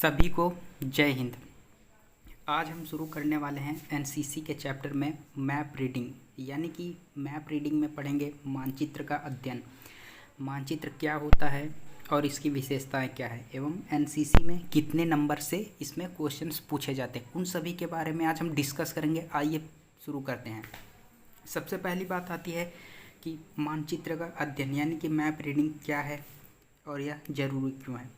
सभी को जय हिंद। आज हम शुरू करने वाले हैं एनसीसी के चैप्टर में मैप रीडिंग, यानी कि मैप रीडिंग में पढ़ेंगे मानचित्र का अध्ययन। मानचित्र क्या होता है और इसकी विशेषताएं क्या है एवं एनसीसी में कितने नंबर से इसमें क्वेश्चंस पूछे जाते हैं, उन सभी के बारे में आज हम डिस्कस करेंगे। आइए शुरू करते हैं। सबसे पहली बात आती है कि मानचित्र का अध्ययन यानी कि मैप रीडिंग क्या है और यह जरूरी क्यों है।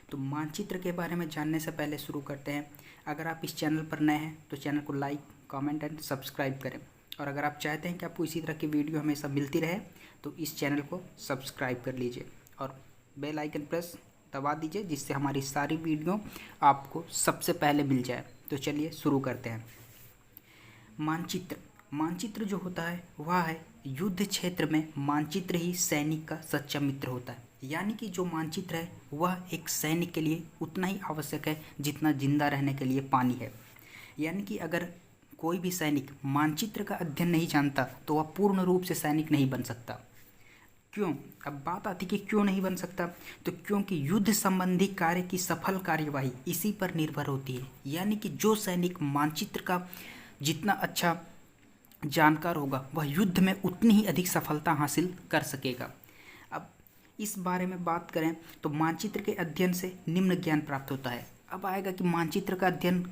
तो मानचित्र के बारे में जानने से पहले शुरू करते हैं। अगर आप इस चैनल पर नए हैं तो चैनल को लाइक, कमेंट एंड सब्सक्राइब करें, और अगर आप चाहते हैं कि आपको इसी तरह की वीडियो हमेशा मिलती रहे तो इस चैनल को सब्सक्राइब कर लीजिए और बेल आइकन प्रेस दबा दीजिए, जिससे हमारी सारी वीडियो आपको सबसे पहले मिल जाए। तो चलिए शुरू करते हैं। मानचित्र जो होता है वह है युद्ध क्षेत्र में मानचित्र ही सैनिक का सच्चा मित्र होता है। यानी कि जो मानचित्र है वह एक सैनिक के लिए उतना ही आवश्यक है जितना जिंदा रहने के लिए पानी है। यानी कि अगर कोई भी सैनिक मानचित्र का अध्ययन नहीं जानता तो वह पूर्ण रूप से सैनिक नहीं बन सकता। क्यों? अब बात आती कि क्यों नहीं बन सकता, तो क्योंकि युद्ध संबंधी कार्य की सफल कार्यवाही इसी पर निर्भर होती है। यानी कि जो सैनिक मानचित्र का जितना अच्छा जानकार होगा वह युद्ध में उतनी ही अधिक सफलता हासिल कर सकेगा। अब इस बारे में बात करें तो मानचित्र के अध्ययन से निम्न ज्ञान प्राप्त होता है। अब आएगा कि मानचित्र का अध्ययन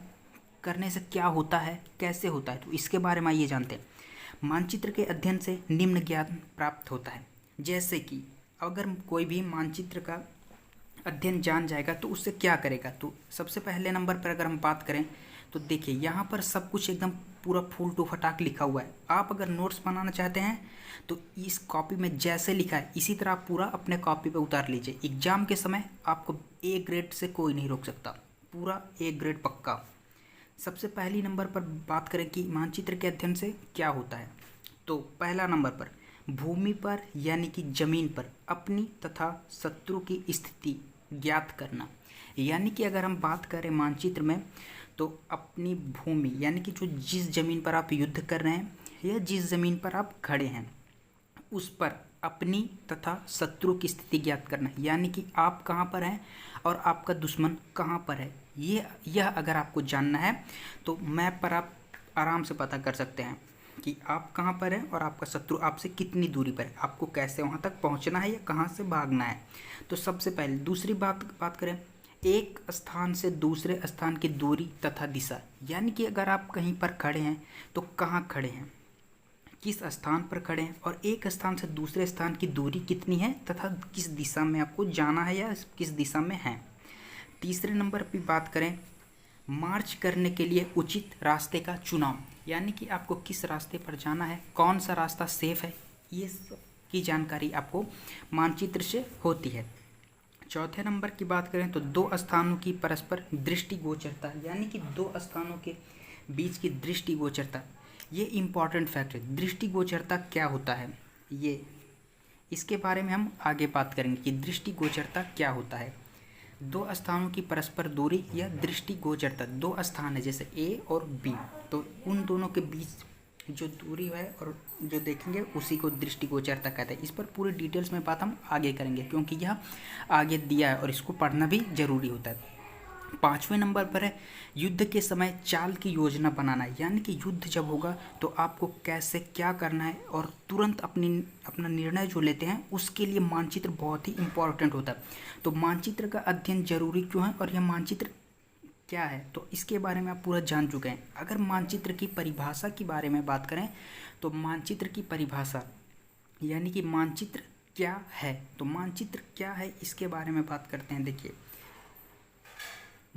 करने से क्या होता है, कैसे होता है, तो इसके बारे में आइए जानते हैं। मानचित्र के अध्ययन से निम्न ज्ञान प्राप्त होता है। जैसे कि अगर कोई भी मानचित्र का अध्ययन जान जाएगा तो उससे क्या करेगा, तो सबसे पहले नंबर पर अगर हम बात करें तो देखिए यहाँ पर सब कुछ एकदम पूरा फूल टू फटाक लिखा हुआ है। आप अगर नोट्स बनाना चाहते हैं तो इस कॉपी में जैसे लिखा है इसी तरह आप पूरा अपने कॉपी पे उतार लीजिए। एग्जाम के समय आपको ए ग्रेड से कोई नहीं रोक सकता, पूरा ए ग्रेड पक्का। सबसे पहली नंबर पर बात करें कि मानचित्र के अध्ययन से क्या होता है, तो पहला नंबर पर भूमि पर यानी कि जमीन पर अपनी तथा शत्रु की स्थिति ज्ञात करना। यानी कि अगर हम बात करें मानचित्र में तो अपनी भूमि यानी कि जो जिस ज़मीन पर आप युद्ध कर रहे हैं या जिस ज़मीन पर आप खड़े हैं उस पर अपनी तथा शत्रु की स्थिति ज्ञात करना। यानी कि आप कहाँ पर हैं और आपका दुश्मन कहाँ पर है, यह अगर आपको जानना है तो मैप पर आप आराम से पता कर सकते हैं कि आप कहाँ पर हैं और आपका शत्रु आपसे कितनी दूरी पर है, आपको कैसे वहाँ तक पहुँचना है या कहाँ से भागना है। तो सबसे पहले दूसरी बात करें, एक स्थान से दूसरे स्थान की दूरी तथा दिशा। यानी कि अगर आप कहीं पर खड़े हैं तो कहाँ खड़े हैं, किस स्थान पर खड़े हैं और एक स्थान से दूसरे स्थान की दूरी कितनी है तथा किस दिशा में आपको जाना है या किस दिशा में है। तीसरे नंबर पर बात करें मार्च करने के लिए उचित रास्ते का चुनाव। यानी कि आपको किस रास्ते पर जाना है, कौन सा रास्ता सेफ है, ये सब की जानकारी आपको मानचित्र से होती है। चौथे नंबर की बात करें तो दो स्थानों की परस्पर दृष्टिगोचरता। यानी कि दो स्थानों के बीच की दृष्टिगोचरता, ये इम्पॉर्टेंट फैक्ट है। दृष्टिगोचरता क्या होता है, ये इसके बारे में हम आगे बात करेंगे कि दृष्टिगोचरता क्या होता है। दो स्थानों की परस्पर दूरी या दृष्टिगोचरता, दो स्थान है जैसे ए और बी, तो उन दोनों के बीच जो दूरी है और जो देखेंगे उसी को दृष्टिगोचरता कहते हैं। इस पर पूरी डिटेल्स में बात हम आगे करेंगे क्योंकि यह आगे दिया है और इसको पढ़ना भी जरूरी होता है। पाँचवें नंबर पर है युद्ध के समय चाल की योजना बनाना। यानी कि युद्ध जब होगा तो आपको कैसे क्या करना है और तुरंत अपना निर्णय जो लेते हैं उसके लिए मानचित्र बहुत ही इम्पोर्टेंट होता है। तो मानचित्र का अध्ययन जरूरी क्यों है और यह मानचित्र क्या है, तो इसके बारे में आप पूरा जान चुके हैं। अगर मानचित्र की परिभाषा के बारे में बात करें तो मानचित्र की परिभाषा यानी कि मानचित्र क्या है, तो मानचित्र क्या है इसके बारे में बात करते हैं। देखिए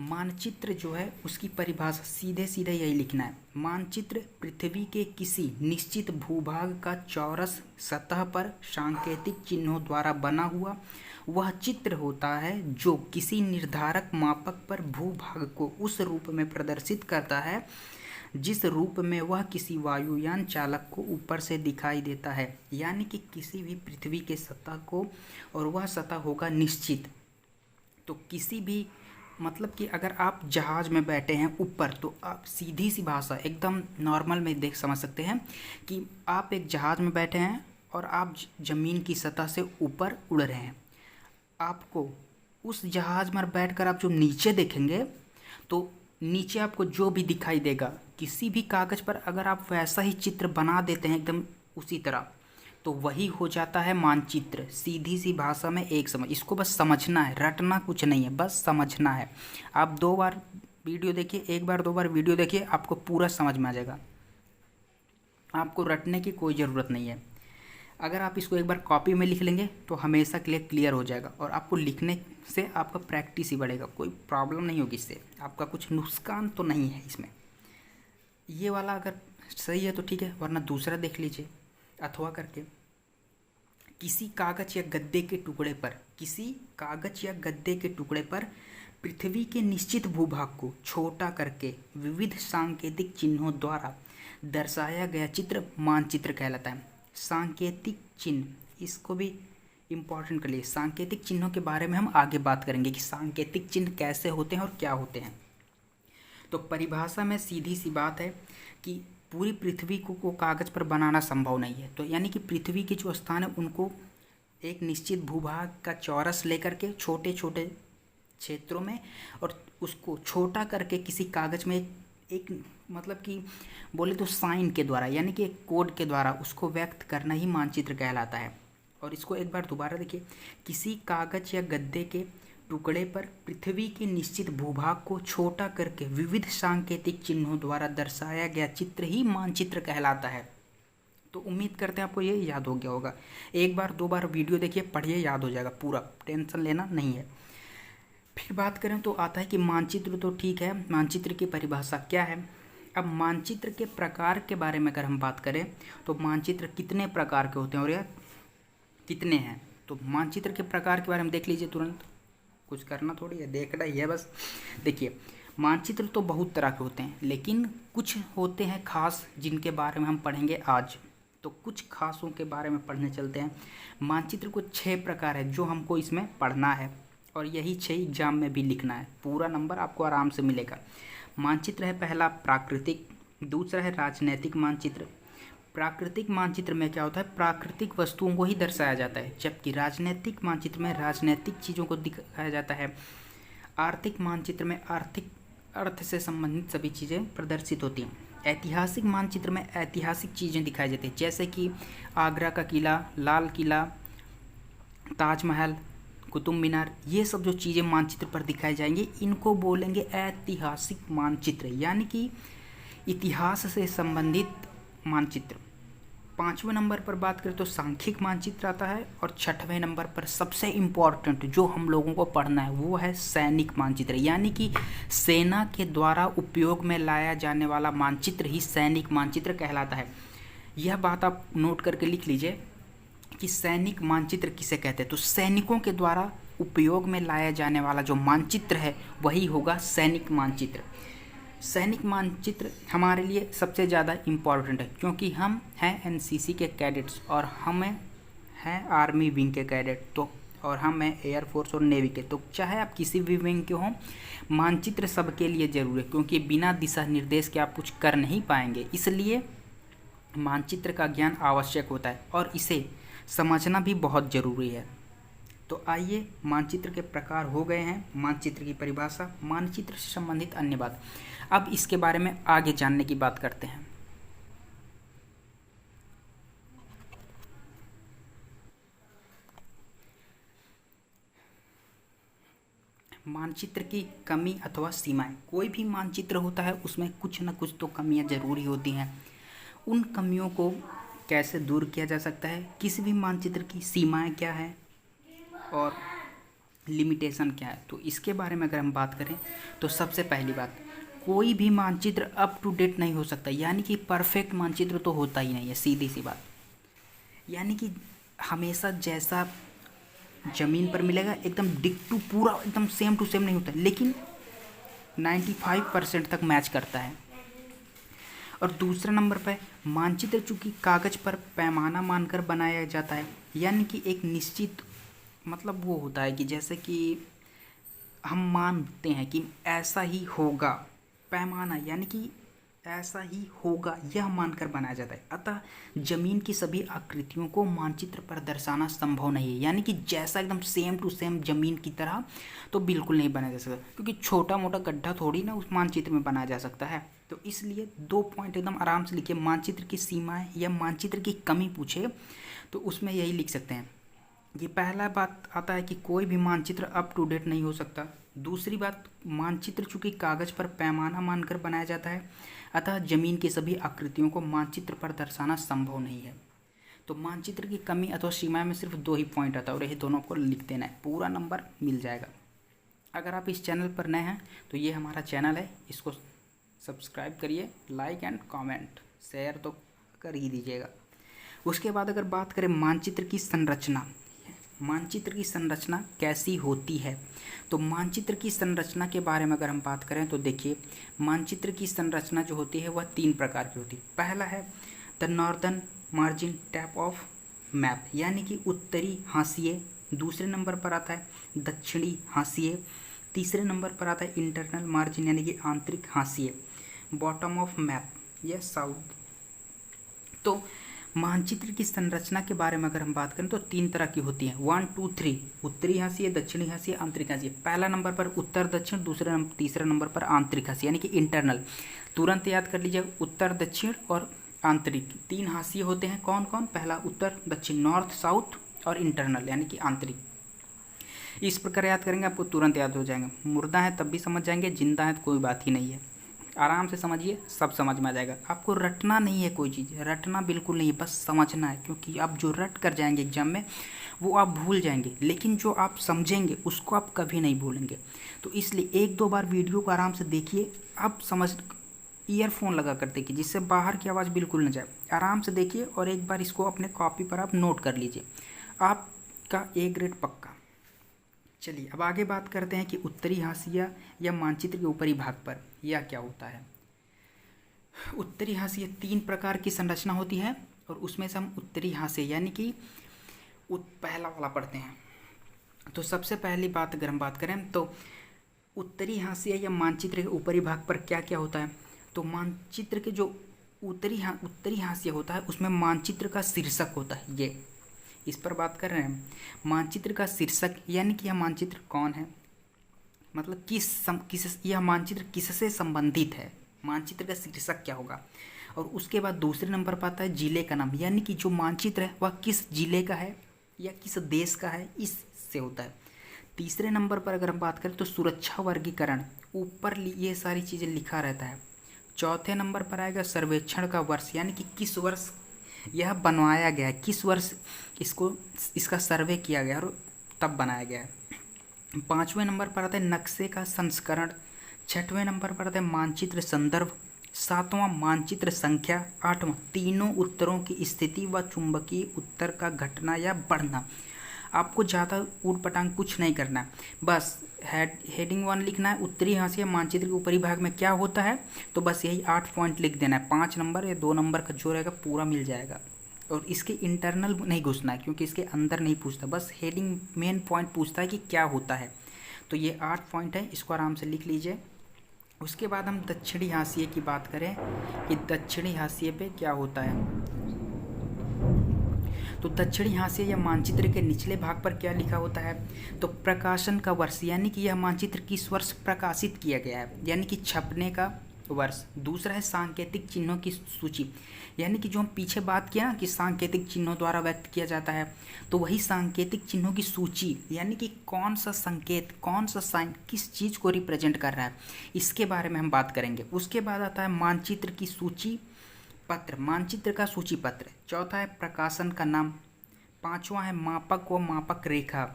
मानचित्र जो है उसकी परिभाषा सीधे सीधे यही लिखना है। मानचित्र पृथ्वी के किसी निश्चित भूभाग का चौरस सतह पर सांकेतिक चिन्हों द्वारा बना हुआ वह चित्र होता है जो किसी निर्धारक मापक पर भूभाग को उस रूप में प्रदर्शित करता है जिस रूप में वह किसी वायुयान चालक को ऊपर से दिखाई देता है। यानी कि किसी भी पृथ्वी के सतह को, और वह सतह होगा निश्चित। तो किसी भी मतलब कि अगर आप जहाज में बैठे हैं ऊपर तो आप सीधी सी भाषा एकदम नॉर्मल में देख समझ सकते हैं कि आप एक जहाज में बैठे हैं और आप ज़मीन की सतह से ऊपर उड़ रहे हैं। आपको उस जहाज में बैठकर आप जो नीचे देखेंगे तो नीचे आपको जो भी दिखाई देगा, किसी भी कागज़ पर अगर आप वैसा ही चित्र बना देते हैं एकदम उसी तरह, तो वही हो जाता है मानचित्र। सीधी सी भाषा में एक समझ, इसको बस समझना है, रटना कुछ नहीं है, बस समझना है। आप 2 बार वीडियो देखिए, 1 बार 2 बार वीडियो देखिए, आपको पूरा समझ में आ जाएगा। आपको रटने की कोई ज़रूरत नहीं है। अगर आप इसको एक बार कॉपी में लिख लेंगे तो हमेशा के लिए क्लियर हो जाएगा, और आपको लिखने से आपका प्रैक्टिस ही बढ़ेगा, कोई प्रॉब्लम नहीं होगी इससे, आपका कुछ नुकसान तो नहीं है इसमें। ये वाला अगर सही है तो ठीक है, वरना दूसरा देख लीजिए। अथवा करके किसी कागज या गद्दे के टुकड़े पर, किसी कागज या गद्दे के टुकड़े पर पृथ्वी के निश्चित भूभाग को छोटा करके विविध सांकेतिक चिन्हों द्वारा दर्शाया गया चित्र मानचित्र कहलाता है। सांकेतिक चिन्ह, इसको भी इम्पोर्टेंट कर लिए। सांकेतिक चिन्हों के बारे में हम आगे बात करेंगे कि सांकेतिक चिन्ह कैसे होते हैं और क्या होते हैं। तो परिभाषा में सीधी सी बात है कि पूरी पृथ्वी को कागज़ पर बनाना संभव नहीं है। तो यानी कि पृथ्वी के जो स्थान है उनको एक निश्चित भूभाग का चौरस लेकर के छोटे छोटे क्षेत्रों में, और उसको छोटा करके किसी कागज़ में एक मतलब कि बोले तो साइन के द्वारा, यानी कि एक कोड के द्वारा उसको व्यक्त करना ही मानचित्र कहलाता है। और इसको एक बार दोबारा देखिए, किसी कागज़ या गद्दे के टुकड़े पर पृथ्वी के निश्चित भूभाग को छोटा करके विविध सांकेतिक चिन्हों द्वारा दर्शाया गया चित्र ही मानचित्र कहलाता है। तो उम्मीद करते हैं आपको ये याद हो गया होगा। 1 बार 2 बार वीडियो देखिए, पढ़िए, याद हो जाएगा पूरा, टेंशन लेना नहीं है। फिर बात करें तो आता है कि मानचित्र तो ठीक है, मानचित्र की परिभाषा क्या है। अब मानचित्र के प्रकार के बारे में अगर हम बात करें तो मानचित्र कितने प्रकार के होते हैं और यह कितने हैं। तो मानचित्र के प्रकार के बारे में देख लीजिए तुरंत, कुछ करना थोड़ी है, देखना ही है बस। देखिए, मानचित्र तो बहुत तरह के होते हैं, लेकिन कुछ होते हैं खास जिनके बारे में हम पढ़ेंगे आज। तो कुछ खासों के बारे में पढ़ने चलते हैं। मानचित्र को 6 प्रकार है जो हमको इसमें पढ़ना है, और यही 6 एग्जाम में भी लिखना है, पूरा नंबर आपको आराम से मिलेगा। मानचित्र है पहला प्राकृतिक, दूसरा है राजनैतिक मानचित्र। प्राकृतिक मानचित्र में क्या होता है, प्राकृतिक वस्तुओं को ही दर्शाया जाता है, जबकि राजनैतिक मानचित्र में राजनैतिक चीज़ों को दिखाया जाता है। आर्थिक मानचित्र में आर्थिक अर्थ से संबंधित सभी चीज़ें प्रदर्शित होती हैं। ऐतिहासिक मानचित्र में ऐतिहासिक चीज़ें दिखाई जाती हैं, जैसे कि आगरा का किला, लाल किला, ताजमहल, कुतुब मीनार, ये सब जो चीज़ें मानचित्र पर दिखाई जाएंगी इनको बोलेंगे ऐतिहासिक मानचित्र, यानी कि इतिहास से संबंधित मानचित्र। 5वें नंबर पर बात करें तो सांख्यिक मानचित्र आता है, और 6वें नंबर पर सबसे इम्पॉर्टेंट जो हम लोगों को पढ़ना है वो है सैनिक मानचित्र, यानी कि सेना के द्वारा उपयोग में लाया जाने वाला मानचित्र ही सैनिक मानचित्र कहलाता है। यह बात आप नोट करके लिख लीजिए कि सैनिक मानचित्र किसे कहते हैं। तो सैनिकों के द्वारा उपयोग में लाया जाने वाला जो मानचित्र है वही होगा सैनिक मानचित्र। सैनिक मानचित्र हमारे लिए सबसे ज़्यादा इम्पॉर्टेंट है, क्योंकि हम हैं एनसीसी के कैडेट्स और हमें हैं आर्मी विंग के कैडेट, तो और हम हैं एयरफोर्स और नेवी के। तो चाहे आप किसी भी विंग के हों, मानचित्र सबके लिए ज़रूरी है, क्योंकि बिना दिशा निर्देश के आप कुछ कर नहीं पाएंगे। इसलिए मानचित्र का ज्ञान आवश्यक होता है और इसे समझना भी बहुत ज़रूरी है। तो आइए, मानचित्र के प्रकार हो गए हैं, मानचित्र की परिभाषा, मानचित्र से संबंधित अन्य बात। अब इसके बारे में आगे जानने की बात करते हैं। मानचित्र की कमी अथवा सीमाएं। कोई भी मानचित्र होता है उसमें कुछ न कुछ तो कमियां जरूरी होती हैं। उन कमियों को कैसे दूर किया जा सकता है, किसी भी मानचित्र की सीमाएं क्या है और लिमिटेशन क्या है, तो इसके बारे में अगर हम बात करें तो सबसे पहली बात, कोई भी मानचित्र अप टू डेट नहीं हो सकता, यानी कि परफेक्ट मानचित्र तो होता ही नहीं है, सीधी सी बात। यानी कि हमेशा जैसा ज़मीन पर मिलेगा एकदम डिक टू पूरा एकदम सेम टू सेम नहीं होता, लेकिन 95% तक मैच करता है। और दूसरा नंबर पर मानचित्र चूँकि कागज़ पर पैमाना मानकर बनाया जाता है, यानी कि एक निश्चित मतलब वो होता है कि जैसे कि हम मानते हैं कि ऐसा ही होगा, पैमाना यानी कि ऐसा ही होगा यह मानकर बनाया जाता है। अतः जमीन की सभी आकृतियों को मानचित्र पर दर्शाना संभव नहीं है, यानी कि जैसा एकदम सेम टू सेम जमीन की तरह तो बिल्कुल नहीं बनाया जा सकता, क्योंकि छोटा मोटा गड्ढा थोड़ी ना उस मानचित्र में बनाया जा सकता है। तो इसलिए 2 पॉइंट एकदम आराम से लिखिए। मानचित्र की सीमाएं या मानचित्र की कमी पूछे तो उसमें यही लिख सकते हैं। ये पहला बात आता है कि कोई भी मानचित्र अप टू डेट नहीं हो सकता। दूसरी बात, मानचित्र चूंकि कागज़ पर पैमाना मानकर बनाया जाता है, अतः जमीन की सभी आकृतियों को मानचित्र पर दर्शाना संभव नहीं है। तो मानचित्र की कमी अथवा सीमा में सिर्फ 2 ही पॉइंट आता है और यही दोनों को लिख देना है, पूरा नंबर मिल जाएगा। अगर आप इस चैनल पर नए हैं तो ये हमारा चैनल है, इसको सब्सक्राइब करिए, लाइक एंड कमेंट शेयर तो कर ही दीजिएगा। उसके बाद अगर बात करें मानचित्र की संरचना, मानचित्र की संरचना कैसी होती है, तो मानचित्र की संरचना के बारे में अगर हम बात करें तो देखिए, मानचित्र की संरचना जो होती है वह 3 प्रकार की होती है। पहला है the northern margin tap of map, यानी कि उत्तरी हाशिए। दूसरे नंबर पर आता है दक्षिणी हाशिए। तीसरे नंबर पर आता है इंटरनल मार्जिन, यानी कि आंतरिक हाशिए, बॉटम ऑफ मैप या साउथ। तो मानचित्र की संरचना के बारे में अगर हम बात करें तो 3 तरह की होती है, 1 2 3, उत्तरी हाशिए, दक्षिणी हाशिए, आंतरिक हाशिए। पहला नंबर पर उत्तर दक्षिण, तीसरे नंबर पर आंतरिक हाशिए यानी कि इंटरनल। तुरंत याद कर लीजिए, उत्तर दक्षिण और आंतरिक 3 हाशिए होते हैं। कौन कौन? पहला उत्तर दक्षिण, नॉर्थ साउथ, और इंटरनल यानी कि आंतरिक। इस प्रकार याद करेंगे आपको तुरंत याद हो जाएंगे। मुर्दा है तब भी समझ जाएंगे, जिंदा है तो कोई बात ही नहीं है। आराम से समझिए, सब समझ में आ जाएगा। आपको रटना नहीं है, कोई चीज़ रटना बिल्कुल नहीं है, बस समझना है, क्योंकि आप जो रट कर जाएंगे एग्जाम में वो आप भूल जाएंगे, लेकिन जो आप समझेंगे उसको आप कभी नहीं भूलेंगे। तो इसलिए 1-2 बार वीडियो को आराम से देखिए, आप समझ, ईयरफोन लगा कर देखिए जिससे बाहर की आवाज़ बिल्कुल न जाए। आराम से देखिए और एक बार इसको अपने कॉपी पर आप नोट कर लीजिए, आपका A ग्रेड पक्का। चलिए अब आगे बात करते हैं कि उत्तरी हाशिया या मानचित्र के ऊपरी भाग पर यह क्या होता है। उत्तरी हाशिया 3 प्रकार की संरचना होती है और उसमें से हम उत्तरी हाशिया यानी कि पहला वाला पढ़ते हैं। तो सबसे पहली बात अगर हम बात करें तो उत्तरी हाशिया या मानचित्र के ऊपरी भाग पर क्या क्या होता है। तो मानचित्र के जो उत्तरी हाशिया होता है उसमें मानचित्र का शीर्षक होता है, ये इस पर बात कर रहे हैं। मानचित्र का शीर्षक यानी कि यह मानचित्र कौन है, मतलब यह मानचित्र किससे संबंधित है, मानचित्र का शीर्षक क्या होगा। और उसके बाद दूसरे नंबर पर आता है जिले का नाम, यानी कि जो मानचित्र है वह किस जिले का है या किस देश का है, इससे होता है। तीसरे नंबर पर अगर हम बात करें तो सुरक्षा वर्गीकरण, ऊपर ये सारी चीज़ें लिखा रहता है। चौथे नंबर पर आएगा सर्वेक्षण का वर्ष, यानी कि किस वर्ष यह बनवाया गया है, किस वर्ष इसका सर्वे किया गया और तब बनाया गया है। 5वें नंबर पर आता है नक्शे का संस्करण। 6वें नंबर पर आता है मानचित्र संदर्भ। 7वां मानचित्र संख्या। 8वां तीनों उत्तरों की स्थिति व चुंबकीय उत्तर का घटना या बढ़ना। आपको ज़्यादा ऊट पटांग कुछ नहीं करना है, बस हेडिंग 1 लिखना है, उत्तरी हाशिया मानचित्र के ऊपरी भाग में क्या होता है, तो बस यही 8 पॉइंट लिख देना है। 5 नंबर या 2 नंबर का जो रहेगा पूरा मिल जाएगा। और इसके इंटरनल नहीं घुसना है क्योंकि इसके अंदर नहीं पूछता, बस हेडिंग मेन पॉइंट पूछता है कि क्या होता है। तो ये 8 पॉइंट है, इसको आराम से लिख लीजिए। उसके बाद हम दक्षिणी हाशिए की बात करें कि दक्षिणी हाशिए पे क्या होता है। तो दक्षिणी हाशिया या मानचित्र के निचले भाग पर क्या लिखा होता है, तो प्रकाशन का वर्ष, यानी कि यह मानचित्र किस वर्ष प्रकाशित किया गया है, यानी कि छपने का वर्ष। दूसरा है सांकेतिक चिन्हों की सूची, यानी कि जो हम पीछे बात किया ना कि सांकेतिक चिन्हों द्वारा व्यक्त किया जाता है, तो वही सांकेतिक चिन्हों की सूची, यानी कि कौन सा संकेत, कौन सा साइन किस चीज़ को रिप्रेजेंट कर रहा है, इसके बारे में हम बात करेंगे। उसके बाद आता है मानचित्र की सूची पत्र, मानचित्र का सूची पत्र। चौथा है प्रकाशन का नाम। 5वां है मापक व मापक रेखा।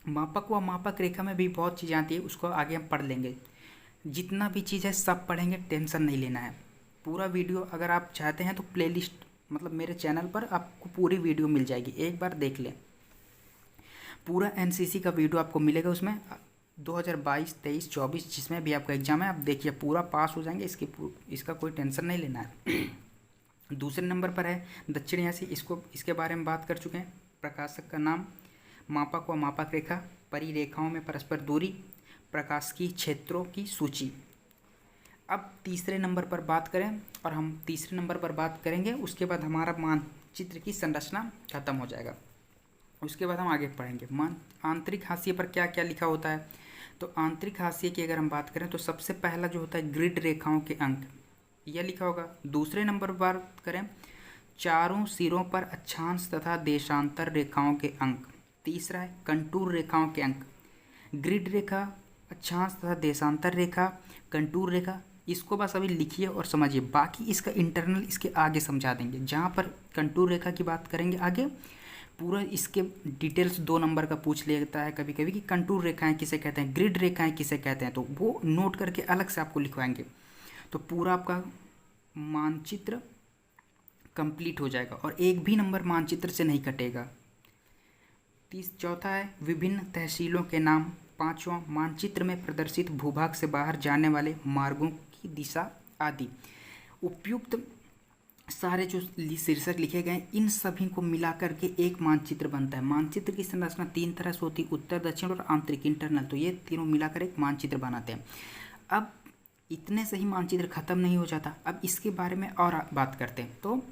मापक व मापक रेखा में भी बहुत चीज़ें आती है, उसको आगे हम पढ़ लेंगे। जितना भी चीज़ है सब पढ़ेंगे, टेंशन नहीं लेना है। पूरा वीडियो अगर आप चाहते हैं तो प्लेलिस्ट मतलब मेरे चैनल पर आपको पूरी वीडियो मिल जाएगी, एक बार देख लें। पूरा एनसीसी का वीडियो आपको मिलेगा, उसमें 2022, 23, 24 जिसमें भी आपका एग्जाम है आप देखिए, पूरा पास हो जाएंगे, इसका कोई टेंशन नहीं लेना है। दूसरे नंबर पर है दक्षिणी हाशिया, इसके बारे में बात कर चुके हैं। प्रकाशक का नाम, मापक व मापक रेखा, परिरेखाओं में परस्पर दूरी, प्रकाशिकी क्षेत्रों की सूची। अब तीसरे नंबर पर बात करें, और हम तीसरे नंबर पर बात करेंगे, उसके बाद हमारा मानचित्र की संरचना खत्म हो जाएगा। उसके बाद हम आगे पढ़ेंगे आंतरिक हाशिए पर क्या क्या लिखा होता है। तो आंतरिक हाशिए की अगर हम बात करें तो सबसे पहला जो होता है ग्रिड रेखाओं के अंक, यह लिखा होगा। दूसरे नंबर पर बात करें चारों सिरों पर अक्षांश तथा देशांतर रेखाओं के अंक। तीसरा है कंटूर रेखाओं के अंक। ग्रिड रेखा, अक्षांश तथा देशांतर रेखा, कंटूर रेखा, इसको बस अभी लिखिए और समझिए, बाकी इसका इंटरनल इसके आगे समझा देंगे। जहाँ पर कंटूर रेखा की बात करेंगे आगे, पूरा इसके डिटेल्स 2 नंबर का पूछ लेता है कभी कभी कि कंटूर रेखाएं किसे कहते हैं, ग्रिड रेखाएं किसे कहते हैं, तो वो नोट करके अलग से आपको लिखवाएंगे। तो पूरा आपका मानचित्र कंप्लीट हो जाएगा और एक भी नंबर मानचित्र से नहीं कटेगा। चौथा है विभिन्न तहसीलों के नाम। पांचवा मानचित्र में प्रदर्शित भूभाग से बाहर जाने वाले मार्गों की दिशा आदि। उपयुक्त सारे जो शीर्षक लिखे गए इन सभी को मिलाकर के एक मानचित्र बनता है। मानचित्र की संरचना 3 तरह से होती है, उत्तर, दक्षिण और आंतरिक, इंटरनल। तो ये तीनों मिलाकर एक मानचित्र बनाते हैं। अब इतने से ही मानचित्र खत्म नहीं हो जाता, अब इसके बारे में और बात करते हैं।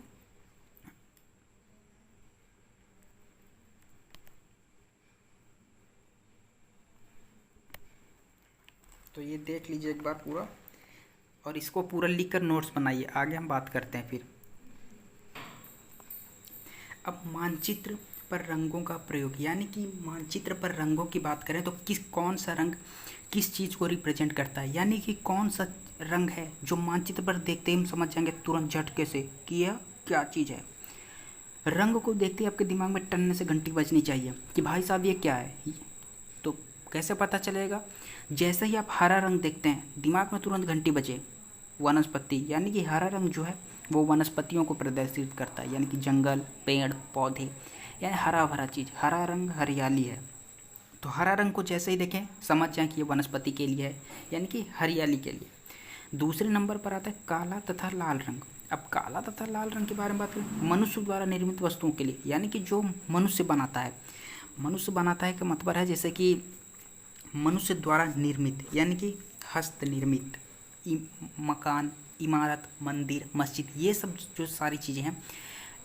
तो ये देख लीजिए एक बार पूरा, और इसको पूरा लिखकर नोट्स बनाइए, आगे हम बात करते हैं फिर। अब मानचित्र पर रंगों का प्रयोग, यानी कि मानचित्र पर रंगों की बात करें तो कौन सा रंग किस चीज़ को रिप्रेजेंट करता है, यानी कि कौन सा रंग है जो मानचित्र पर देखते ही हम समझ जाएंगे तुरंत झटके से कि यह क्या चीज़ है। रंग को देखते ही आपके दिमाग में टन से घंटी बजनी चाहिए कि भाई साहब ये क्या है। तो कैसे पता चलेगा? जैसे ही आप हरा रंग देखते हैं दिमाग में तुरंत घंटी बजे, वनस्पति, यानी कि हरा रंग जो है वो वनस्पतियों को प्रदर्शित करता है, यानी कि जंगल, पेड़ पौधे, यानी हरा भरा चीज़। हरा रंग हरियाली है, तो हरा रंग को जैसे ही देखें समझ जाएं कि ये वनस्पति के लिए है, यानी कि हरियाली के लिए। दूसरे नंबर पर आता है काला तथा लाल रंग। अब काला तथा लाल रंग के बारे में बात करें, मनुष्य द्वारा निर्मित वस्तुओं के लिए, यानी कि जो मनुष्य बनाता है। मनुष्य बनाता है का मतलब है जैसे कि मनुष्य द्वारा निर्मित, यानी कि हस्त निर्मित मकान, इमारत, मंदिर, मस्जिद, ये सब जो सारी चीज़ें हैं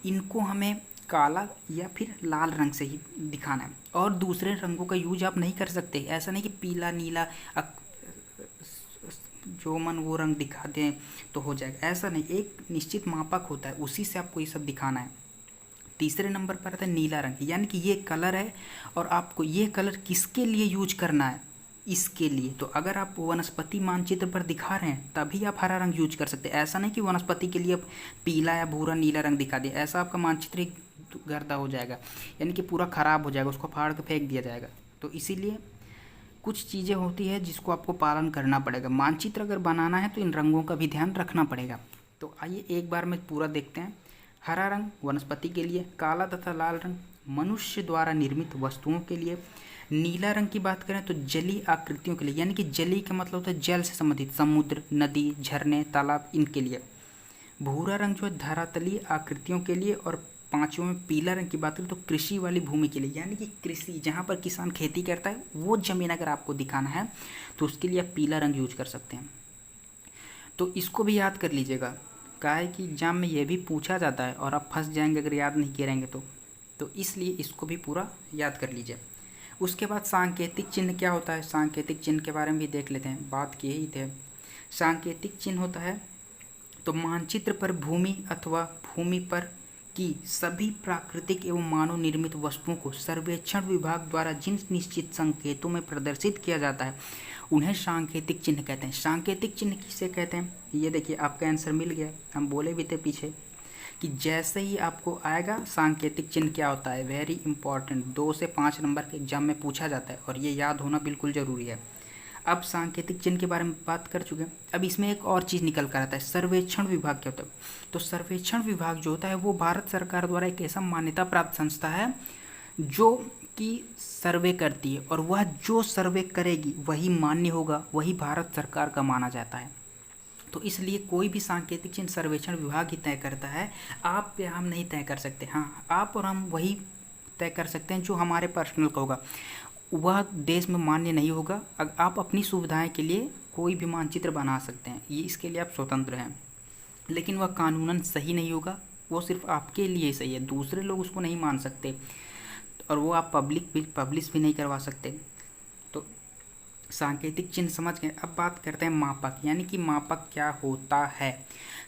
इनको हमें काला या फिर लाल रंग से ही दिखाना है। और दूसरे रंगों का यूज आप नहीं कर सकते। ऐसा नहीं कि पीला, नीला, जो मन वो रंग दिखा दें तो हो जाएगा, ऐसा नहीं। एक निश्चित मापक होता है, उसी से आपको ये सब दिखाना है। तीसरे नंबर पर आता है नीला रंग, यानी कि ये कलर है और आपको ये कलर किसके लिए यूज करना है, इसके लिए। तो अगर आप वनस्पति मानचित्र पर दिखा रहे हैं तभी आप हरा रंग यूज कर सकते हैं। ऐसा नहीं कि वनस्पति के लिए आप पीला या भूरा नीला रंग दिखा दिए, ऐसा आपका मानचित्र ही गर्दा हो जाएगा, यानी कि पूरा खराब हो जाएगा, उसको फाड़ के फेंक दिया जाएगा। तो इसीलिए कुछ चीज़ें होती है जिसको आपको पालन करना पड़ेगा। मानचित्र अगर बनाना है तो इन रंगों का भी ध्यान रखना पड़ेगा। तो आइए एक बार में पूरा देखते हैं। हरा रंग वनस्पति के लिए, काला तथा लाल रंग मनुष्य द्वारा निर्मित वस्तुओं के लिए, नीला रंग की बात करें तो जलीय आकृतियों के लिए, यानी कि जलीय का मतलब होता है जल से संबंधित, समुद्र, नदी, झरने, तालाब, इनके लिए। भूरा रंग जो है धरातलीय आकृतियों के लिए, और पांचवें में पीला रंग की बात करें तो कृषि वाली भूमि के लिए, यानी कि कृषि जहाँ पर किसान खेती करता है वो जमीन अगर आपको दिखाना है तो उसके लिए आप पीला रंग यूज कर सकते हैं। तो इसको भी याद कर लीजिएगा, क्या है कि एग्जाम में ये भी पूछा जाता है और आप फंस जाएंगे अगर याद नहीं किए रहेंगे तो इसलिए इसको भी पूरा याद कर लीजिए। उसके बाद सांकेतिक चिन्ह क्या होता है, सांकेतिक चिन्ह के बारे में भी देख लेते हैं, बात किए ही थे। सांकेतिक चिन्ह होता है तो मानचित्र पर भूमि अथवा भूमि पर की सभी प्राकृतिक एवं मानव निर्मित वस्तुओं को सर्वेक्षण विभाग द्वारा जिन निश्चित संकेतों में प्रदर्शित किया जाता है उन्हें सांकेतिक चिन्ह कहते हैं। सांकेतिक चिन्ह किसे कहते हैं, ये देखिए आपका आंसर मिल गया। हम बोले भी थे पीछे कि जैसे ही आपको आएगा सांकेतिक चिन्ह क्या होता है, वेरी इंपॉर्टेंट, 2 से 5 नंबर के एग्जाम में पूछा जाता है और ये याद होना बिल्कुल ज़रूरी है। अब सांकेतिक चिन्ह के बारे में बात कर चुके हैं, अब इसमें एक और चीज़ निकल कर आता है, सर्वेक्षण विभाग क्या होता है। तो सर्वेक्षण विभाग जो होता है वो भारत सरकार द्वारा एक ऐसा मान्यता प्राप्त संस्था है जो कि सर्वे करती है, और वह जो सर्वे करेगी वही मान्य होगा, वही भारत सरकार का माना जाता है। तो इसलिए कोई भी सांकेतिक चिन्ह सर्वेक्षण विभाग ही तय करता है, आप या हम नहीं तय कर सकते। हाँ, आप और हम वही तय कर सकते हैं जो हमारे पर्सनल का होगा, वह देश में मान्य नहीं होगा। अगर आप अपनी सुविधाएं के लिए कोई भी मानचित्र बना सकते हैं, ये इसके लिए आप स्वतंत्र हैं, लेकिन वह कानूनन सही नहीं होगा, वो सिर्फ आपके लिए सही है, दूसरे लोग उसको नहीं मान सकते और वो आप पब्लिश भी नहीं करवा सकते। तो सांकेतिक चिन्ह समझ गए। अब बात करते हैं मापक, यानी कि मापक क्या होता है।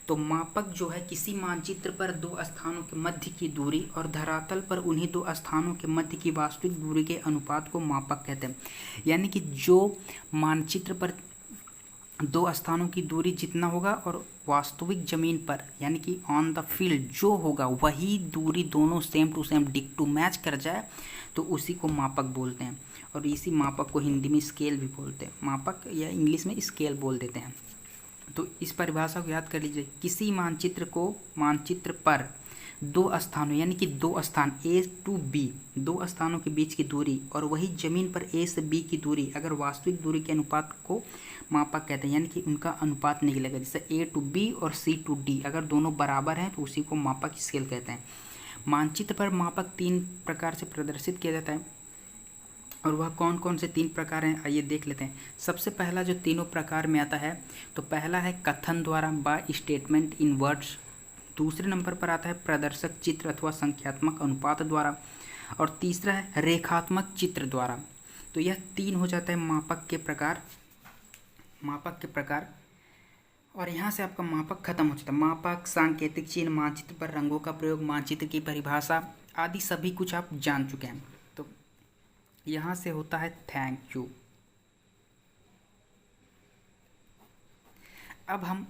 तो मापक जो है किसी मानचित्र पर दो स्थानों के मध्य की दूरी और धरातल पर उन्हीं दो स्थानों के मध्य की वास्तविक दूरी के अनुपात को मापक कहते हैं। यानी कि जो मानचित्र पर दो स्थानों की दूरी जितना होगा और वास्तविक जमीन पर यानी कि ऑन द फील्ड जो होगा वही दूरी दोनों same to same disc to match कर जाए तो उसी को मापक बोलते हैं। और इसी मापक को हिंदी में स्केल भी बोलते हैं, मापक या इंग्लिश में स्केल बोल देते हैं। तो इस परिभाषा को याद कर लीजिए, किसी मानचित्र पर दो स्थानों यानी कि दो स्थान A to B, दो स्थानों के बीच की दूरी और वही जमीन पर A से B की दूरी अगर वास्तविक दूरी के अनुपात को मापक कहते हैं, यानी कि उनका अनुपात निकलेगा। जैसे A to B और C to D अगर दोनों बराबर हैं तो उसी को मापक स्केल कहते हैं। मानचित्र पर मापक 3 प्रकार से प्रदर्शित किया जाता है और वह कौन कौन से 3 प्रकार हैं आइए देख लेते हैं। सबसे पहला जो तीनों प्रकार में आता है तो पहला है कथन द्वारा बाय स्टेटमेंट इन वर्ड्स, दूसरे नंबर पर आता है प्रदर्शक चित्र अथवा संख्यात्मक अनुपात द्वारा और तीसरा है रेखात्मक चित्र द्वारा। तो यह 3 हो जाता है मापक के प्रकार। और यहाँ से आपका मापक खत्म हो जाता है। मापक, सांकेतिक चिन्ह, मानचित्र पर रंगों का प्रयोग, मानचित्र की परिभाषा आदि सभी कुछ आप जान चुके हैं। तो यहाँ से होता है थैंक यू। अब हम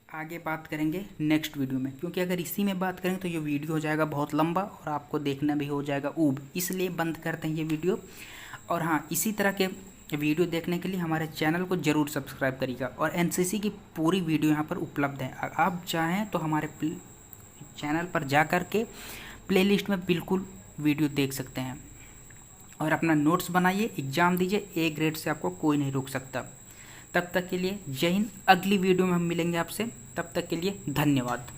आगे बात करेंगे नेक्स्ट वीडियो में, क्योंकि अगर इसी में बात करेंगे तो ये वीडियो हो जाएगा बहुत लंबा और आपको देखना भी हो जाएगा ऊब, इसलिए बंद करते हैं ये वीडियो। और हाँ, इसी तरह के वीडियो देखने के लिए हमारे चैनल को ज़रूर सब्सक्राइब करिएगा और एनसीसी की पूरी वीडियो यहाँ पर उपलब्ध है। आप चाहें तो हमारे चैनल पर जा कर के प्लेलिस्ट में बिल्कुल वीडियो देख सकते हैं और अपना नोट्स बनाइए, एग्ज़ाम दीजिए, A ग्रेड से आपको कोई नहीं रोक सकता। तब तक के लिए जय हिंद। अगली वीडियो में हम मिलेंगे आपसे, तब तक के लिए धन्यवाद।